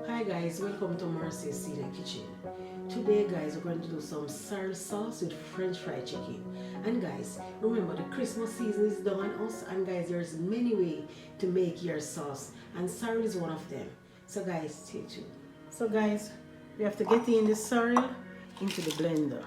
Hi guys, welcome to Mercy's Scenic Kitchen. Today guys, we're going to do some sorrel sauce with French fried chicken. And guys, remember the Christmas season is done on us, and guys, there's many ways to make your sauce, and sorrel is one of them. So guys, stay tuned. So guys, we have to get in the sorrel into the blender.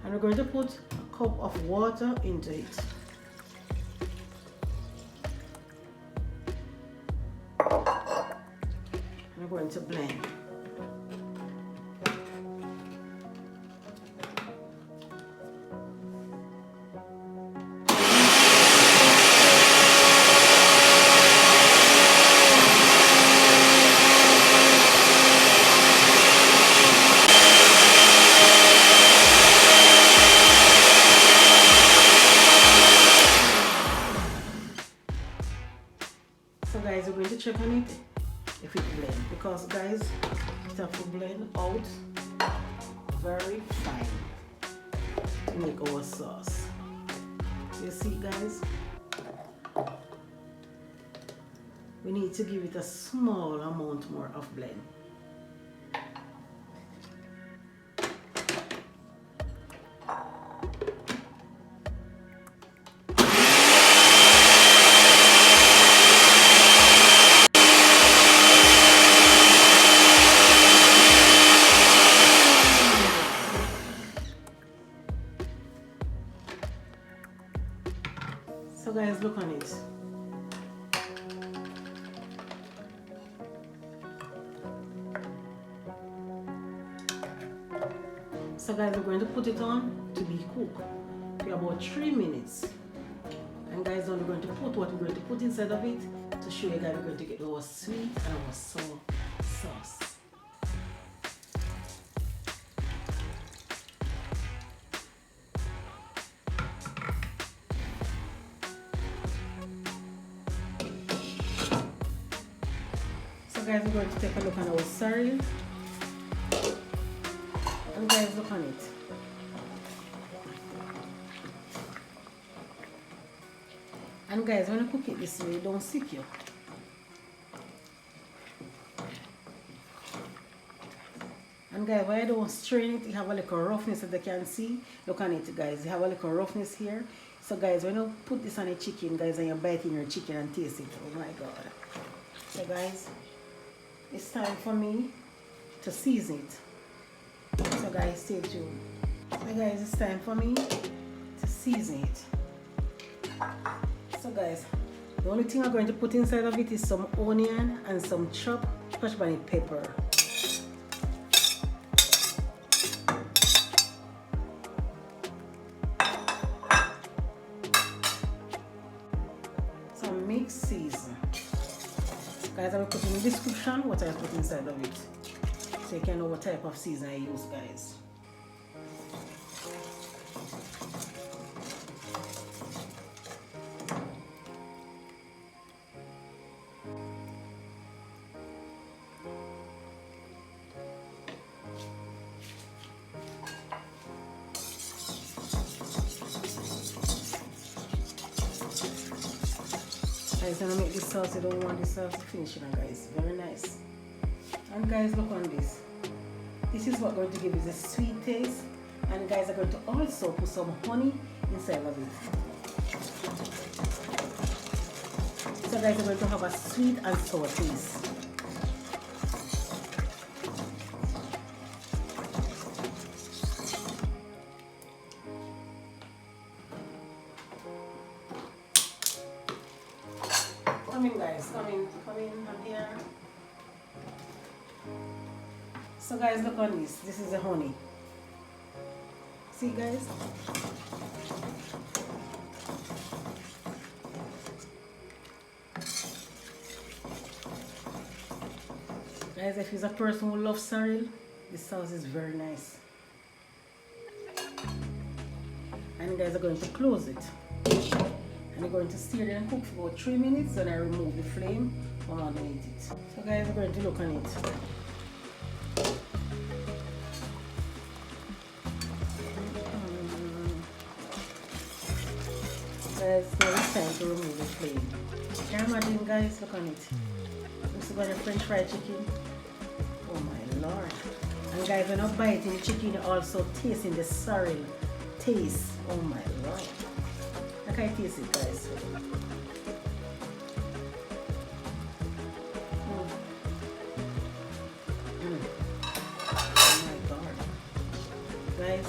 And we're going to put a cup of water into it. And we're going to blend. So guys, we're going to check on it if it blends, because guys, it have to blend out very fine to make our sauce. You see guys, we need to give it a small amount more of blend. So guys, look on it. So guys, we're going to put it on to be cooked for about 3 minutes. And guys, now we're going to put what we're going to put inside of it to show you guys we're going to get our sweet and our sour sauce. So guys, we're going to take a look at our sorrel. And guys, look on it. And guys, when you cook it this way, don't stick you. And guys, why I don't strain it, you have a little roughness that you can see. Look on it guys, you have a little roughness here. So guys, when you put this on a chicken, guys, and you bite in your chicken and taste it, oh my god. So guys, it's time for me to season it. So guys, stay tuned. So guys, it's time for me to season it. So guys, the only thing I'm going to put inside of it is some onion and some chopped scotch bonnet pepper. Some mixed season. Guys, I will put in the description what I put inside of it, so you can know what type of season I use, guys. Guys, when I make this sauce, you don't want this sauce to finish, guys. Very nice. And guys, look on this. This is what's going to give you the sweet taste. And guys, I'm going to also put some honey inside of it. So guys, I'm going to have a sweet and sour taste. Come in guys, come in, I'm here. So guys, look on this. This is the honey. See guys? Guys, if you're a person who loves sorrel, this sauce is very nice. And guys are going to close it. And you're going to stir it and cook for about 3 minutes, and I remove the flame from underneath it. So guys, we're going to look on it. guys, now it's time to remove the flame. Can you imagine, guys? Look on it. This is the French fried chicken. Oh my lord. And guys, when you bite in the chicken, you also taste in the sorrel taste. Oh my lord. Look how I taste it, guys. Oh my god. Guys,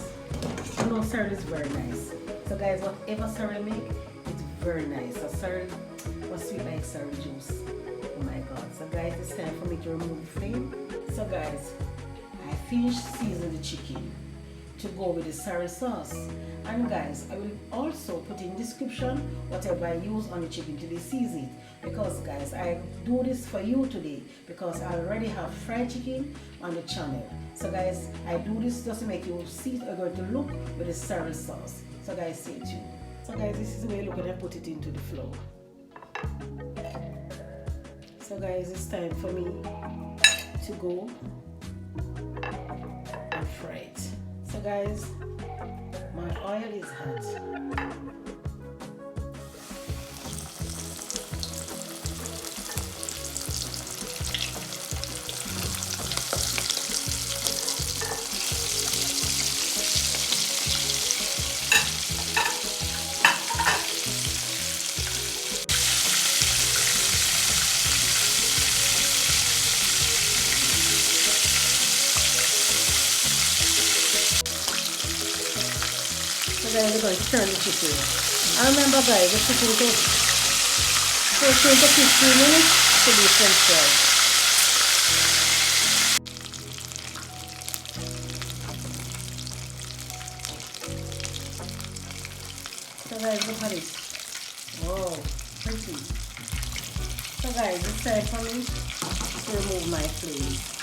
you know sorrel is very nice. So guys, whatever sorrel make, it's very nice. So sorrel was sweet like sorrel juice. Oh my god. So guys, it's time for me to remove the flame. So guys, I finished seasoning the chicken to go with the sorrel sauce. And guys, I will also put in description whatever I use on the chicken to season it. Because guys, I do this for you today because I already have fried chicken on the channel. So guys, I do this just to make you see how going to look with the sorrel sauce. So guys, stay tuned. So guys, this is the way you look when I put it into the flour. So guys, it's time for me to go and fry it. So guys, my oil is hot. Guys, we're going to turn the chicken. And remember guys, the chicken takes 14 to 15 minutes to be french fried. So guys, look at it. Wow, pretty. So guys, it's time for me to remove my flame.